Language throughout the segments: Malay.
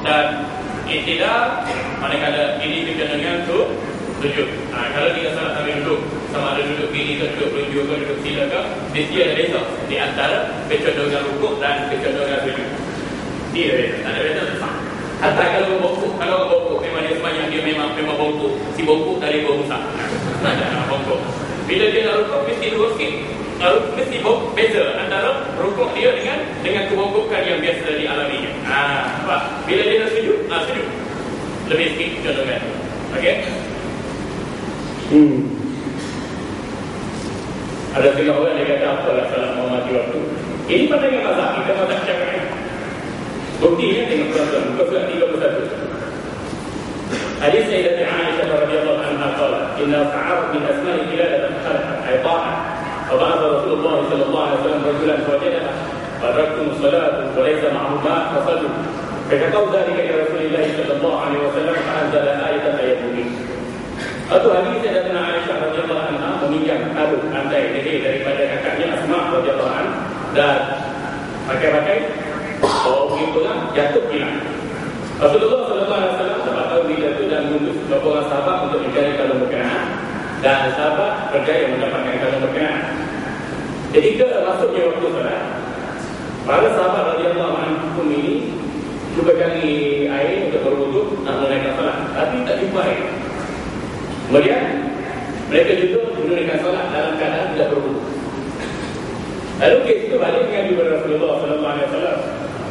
Dan i'tidal manakala ini berkenaan tu sujud. Kalau kita salat sambil duduk, sama ada duduk gini ke duduk melunjuk ke duduk sila ke, mesti ada beza di antara kecondongan rukuk dan kecondongan sujud. Dia beza, tak ada beza susah. Hatta kalau bongkok memang dia sebanyak dia memang bongkok. Si bongkok dari bawah besar. Ada bongkok. Bila dia nak rukuk mesti dua sikit. Mesti beza antara rukuk dia dengan kebongkokan yang biasa dialaminya. Nampak? Bila dia nak sujud, sujud. Lebih sikit kecondongan. Okey? Ada setengah orang yang kata apalah salat menghormati waktu. Ini pandangan mazhab kita, mazhab Syafi'i. Buktinya tengok peraturan muka surat 31. Hadis Sayyidatina Aisyah radhiyallahu anha qala inna ta'aruf min asma'i qiladah al-ta'ah wa ba'atha Rasulullah sallallahu alaihi wasallam rajulan fawajadaha faraktum salatu wa laysa ma'ahu ma fasallu fakatau dhalika ila Rasulillah sallallahu alaihi wasallam fa'anzala ayatan ayatin. Atau hadis Sayyidatina Aisyah radhiyallahu anha meminjam kadu andai daripada kakaknya Asma radhiyallahu anha dan pakai begitulah jatuh hilang. Rasulullah sallallahu alaihi wasallam dapat tahu dia jatuh dan mengutus beberapa orang sahabat untuk mencari kalung berkenaan dan sahabat berjaya mendapatkan kalung berkenaan. Ketika masuknya waktu salat, para sahabat radhiyallahu anhum ini cuba cari air untuk berwuduk nak menunaikan salat, tapi tak jumpa air. Kemudian mereka juga menunaikan salat dalam keadaan tidak berwuduk. Lalu kes itu balik dengan kepada Rasulullah sallallahu alaihi wasallam.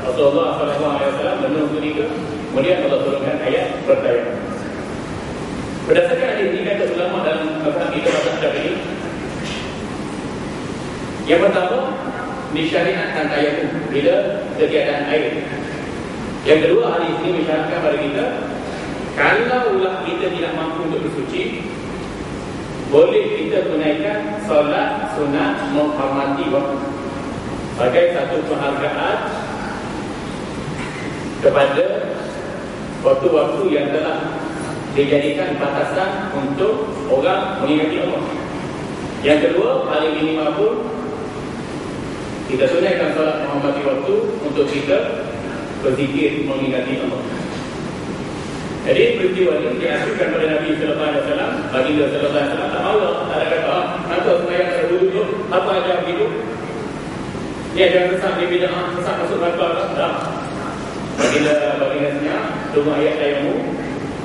Rasulullah sallallahu alaihi wasallam menunggu dia. Kemudian Allah turunkan ayat pertayamum. Berdasarkan hadis ini kata ulama dalam mazhab kita mazhab Syafi'i. Yang pertama, disyariatkan tayamum bila ketiadaan air. Yang kedua, hadis ini mensyaratkan pada kita kalau ulah kita tidak mampu untuk bersuci, boleh kita tunaikan solat sunat menghormati waktu sebagai satu penghargaan kepada waktu-waktu yang telah dijadikan batasan untuk orang mengingati Allah. Yang kedua, paling minimal pun kita tunaikan solat menghormati waktu untuk kita berzikir mengingati Allah. Jadi peristiwa ini diasyurkan pada Nabi sallallahu alaihi wasallam, baginda sallallahu alaihi wasallam tak mahu tak ada kata nanti sembahyang ada duduk apa aja begitu. Dia jangan sesat di bid'ah, sesat masuk neraka dah. Baginda tunggu ayat tayamum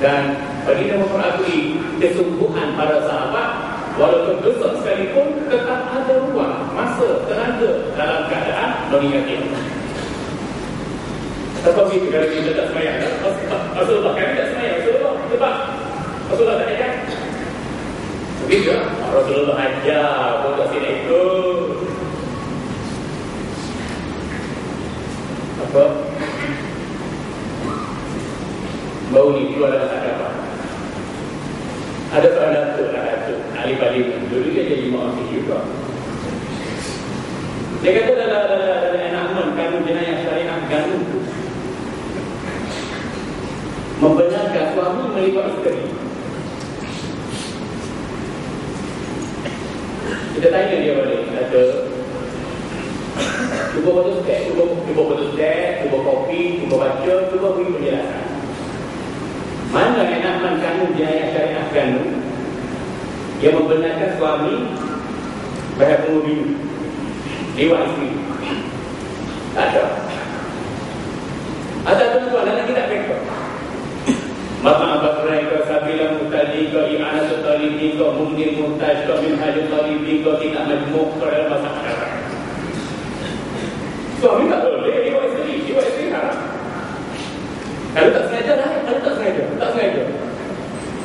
dan baginda memperakui kesungguhan para sahabat walaupun dosa sekalipun tetap ada ruang, masa, tenaga dalam keadaan mengingati Allah. Sebab itu kalau kita tak semayang, Rasulullah kami tak semayang, Rasulullah sebab Rasulullah tak ajar. Begitu Rasulullah ajar, bodoh sini itu apa? Bau ni keluar dalam agama. Ada seorang datuk, ahli paling dulu dia jadi imam juga. Dia kata dalam enakmen kanun jenayah syariah ganun membenarkan suami melibat isteri. Kita tanya dia balik, kata cuba betul teks, cuba kopi, cuba baca, cuba beri penjelasan. Mana enakman kanun jenayah syariah ganun yang membenarkan suami bayar pengundi liwat isteri? Tak ada. Ada tuan-tuan, dalam kitab mereka Ma'abat mereka Sabila mutadi ke i'anatul talibi ke mungkin mutaj ke minhajul talibi ke tidak majmuk ke dalam masa sekarang. Suami tak boleh liwat isteri haram. Kalau tak sengaja dah, kalau tak sengaja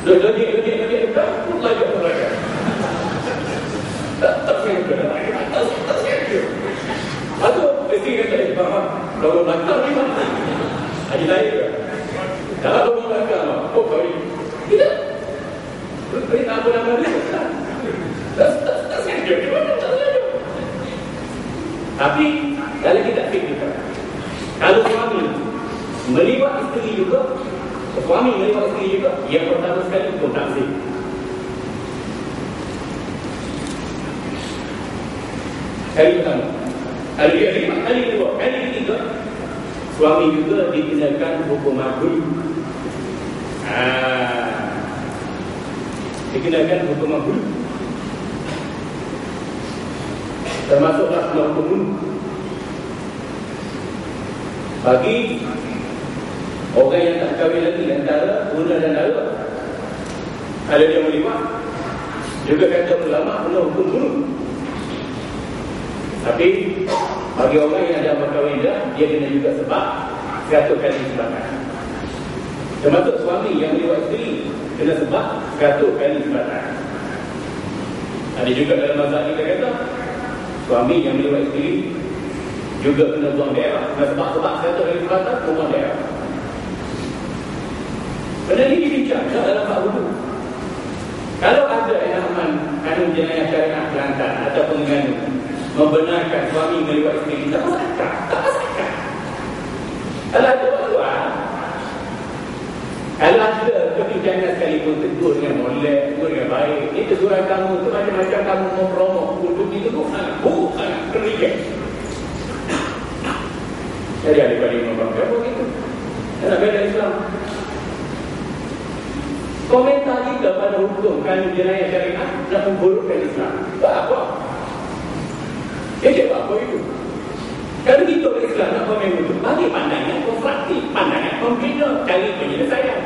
logik belajar tak sengaja tak sengaja. Atau isteri kata kalau nakal ni mati haji lain ke kalau orang nakal kau ini tidak beri apa nama dia tak sengaja tak sengaja. Tapi kalau kita fikirkan kalau suami melibat isteri juga, suami melibat isteri juga, yang pertama sekali pun tak sih. Kali pertama, kali kedua, kali ketiga, suami juga dikenakan hukuman hulu. Dikenakan hukuman hulu, termasuklah hukum hulu bagi orang yang tak kahwin lagi antara guna dan dara. Kalau dia melibat, juga kata ulama kena hukum hulu. Tapi bagi orang yang dah berkahwin dah, dia kena juga sebab 100 kali sebatan. Termasuk suami yang melibat isteri kena sebab 100 kali sebatan. Ada juga dalam mazhab kita kata suami yang melibat isteri juga kena buang daerah. Sebab 100 kali sebatan, buang daerah. Benda ini dibincang dalam bab wudu. Kalau ada yang kanun jenayah syariah Kelantan atau pengganu membenarkan suami melibat isteri, tak masalah, tak masalah. Kalau ada tuan, kalau ada kebincangan sekalipun tegur dengan molek, tegur dengan baik, itu teguran kamu tu macam-macam kamu mau promo untuk itu bukan kerja. Jadi adik-adik memang apa begitu? Nak bela Islam. Komentar kita pada hukum kanun jenayah syariah nak memburukkan Islam. Apa? Dia apa itu? Kalau kita Islam nak komen itu, bagi pandangan konstruktif, pandangan pembina, cari penyelesaian.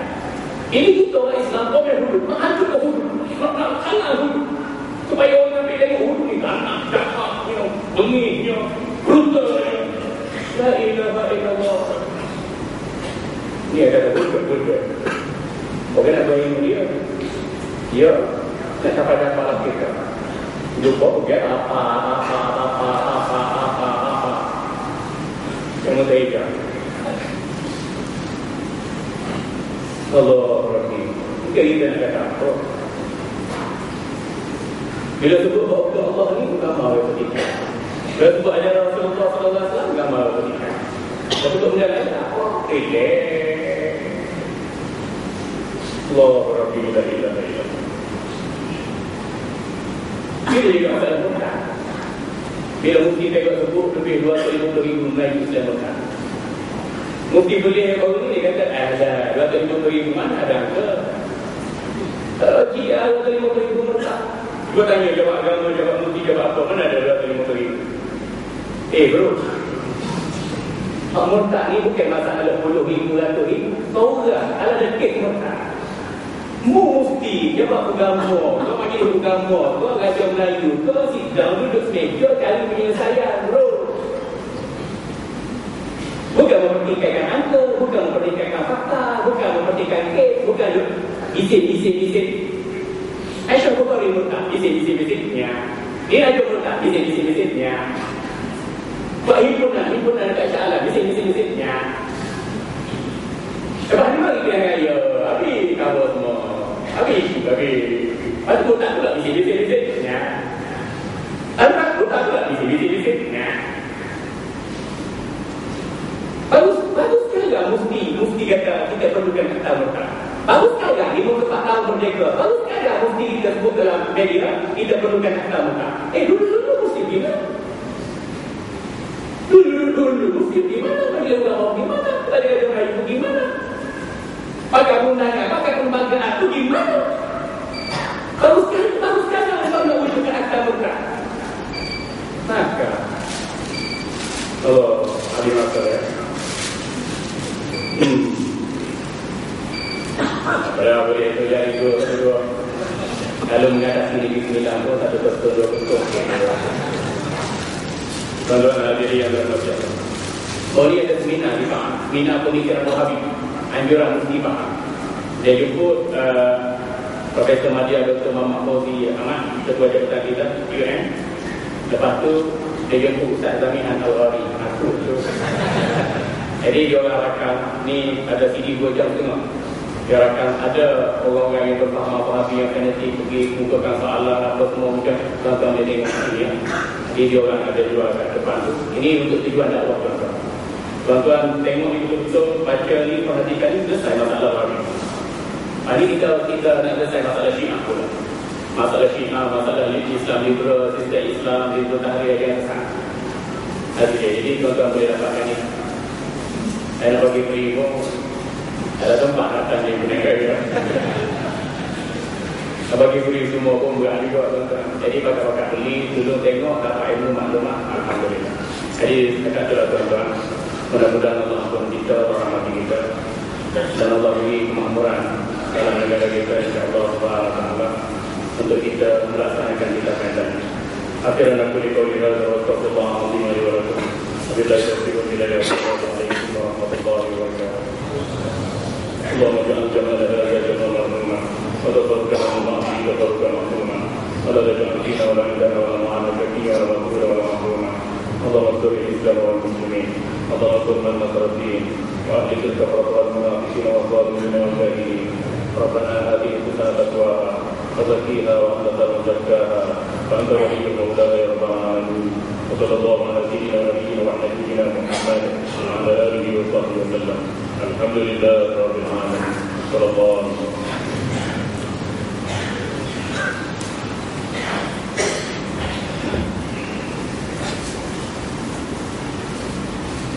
Ini kita orang Islam komen dulu, menghancurkan hukum, nak halal hukum, supaya orang ambil dari hukum ni ganas, jahatnya, bengihnya, brutalnya. La ilaha illallah. Ini ada hukum. Orang nak bayang dia, dia nak dapat lah kita. Lupa dia apa. Yang mudah itu. Allah Rabbi. Mungkin kita nak kata apa? Bila sebut bahawa Allah ni bukan mahu ketika. Bila sebut ajaran Rasulullah SAW bukan mahu ketika. Tapi sebut benda lain apa? Allah Rabbi la ilaha illallah. Kita juga masalah Mekah. Bila mufti tengok sebut lebih 250,000 Melayu Islam Mekah. Mufti boleh baru ni dia kata ada 250,000 mana ada ke? Jika 250,000 Mekah. Gua tanya jawab agama, jawab mufti, jawab apa, mana ada 250,000? Bro, hak Mekah ni bukan masalah 10,000, 100,000. Tahu tak? Ada kes Mekah. Mufti jawab agama, kau panggil agama, kau raja Melayu, kau sidang duduk semeja cari penyelesaian, bro. Bukan mempertikaikan angka, bukan mempertikaikan fakta, bukan mempertikaikan kes, bukan isin. Aisyah Bukhari murtad, isin-isinnya. Dia Raja murtad, isin-isinnya. Buat himpunan dekat Shah Alam, isin-isinnya. Sebab ni bagi pilihan raya, habis cover semua. Habis. Lepas tu tak pula bisik-bisik-bisiknya. Lepas tu tak pula bisik-bisik-bisiknya. Bagus sekali lah Mufti kata kita perlukan kata mereka. Bagus sekali lah 54 tahun merdeka. Bagus sekali lah Mufti kita sebut dalam media kita perlukan kata mereka. Dulu Mufti di mana? Dulu Mufti di mana? Bagi ulama di mana? Bagi ada Melayu di mana? Pakai undangan, pakai perlembagaan itu gimana? Bagus sekali Allah nak wujudkan akta mereka. Maka kalau ada masalah ya. Pada boleh itu yang itu kalau mengatasi diri Bismillah pun satu betul. Tuan-tuan hadirin yang berbahagia. Ini ada seminar di Pahang. Seminar pemikiran Wahabi. Anjuran mesti faham. Dia jemput Profesor Madya Dr. Muhammad Fauzi Ahmad, Ketua Jabatan kita UN. Lepas tu dia jemput Ustaz Zamihan Al-Ghari. Aku tu. Jadi dia orang rakam, ni ada CD 2 jam tengah. Dia rakam ada orang-orang yang berfaham Wahabi yang akan nanti pergi mukakan soalan apa semua macam tuan-tuan dia tengok sini ya. Jadi dia orang ada jual kat depan tu. Ini untuk tujuan dakwah tuan-tuan. Tuan-tuan tengok ni betul-betul, baca ni, perhatikan ni, selesai masalah Wahabi. Hari kita nak selesai masalah Syiah pula. Masalah Syiah, masalah Islam liberal, sistem Islam, liberal tahrir yang besar. Jadi tuan-tuan boleh dapatkan ni. Saya nak bagi free pun ada tempat datang dia punya kaya. Bagi free semua pun berat juga tuan-tuan. Jadi pakai-pakai beli, dulu tengok dapat ilmu maklumat, alhamdulillah. Jadi dekat itulah tuan-tuan. Mudah-mudahan Allah ampun kita, rahmati kita, dan Allah beri kemakmuran dalam negara kita, insya-Allah subhanahu wa ta'ala, untuk kita melaksanakan kita kaitan. Akhirnya aku dikawal wa astagfirullahaladzim wa lakum. Wabillahi taufiq wal hidayah. Wassalamualaikum warahmatullahi wabarakatuh. Allahumma ja'al jamala hadza jamalan marhuma wa tafaddalu Allah fi tafaddalu mahmuma wa la taj'al fina wa la indana wa la ma'ana kafiya wa la maghfura wa la mahmuma. Allahumma ansur al-islam wal muslimin. Allahumma ansur man nasara ad-din wa ahlil al-kafara wal munafiqin wal zalimin wal jahilin. Rabbana hadhihi kullana taqwaha wa zakkiha wa anta khairu zakkaha wa anta waliyyuha mawlaha ya rabbal alamin. Wa sallallahu ala sayyidina wa nabiyyina wa habibina Muhammad wa ala alihi wa sahbihi wa sallam. Alhamdulillah rabbil alamin. Sallallahu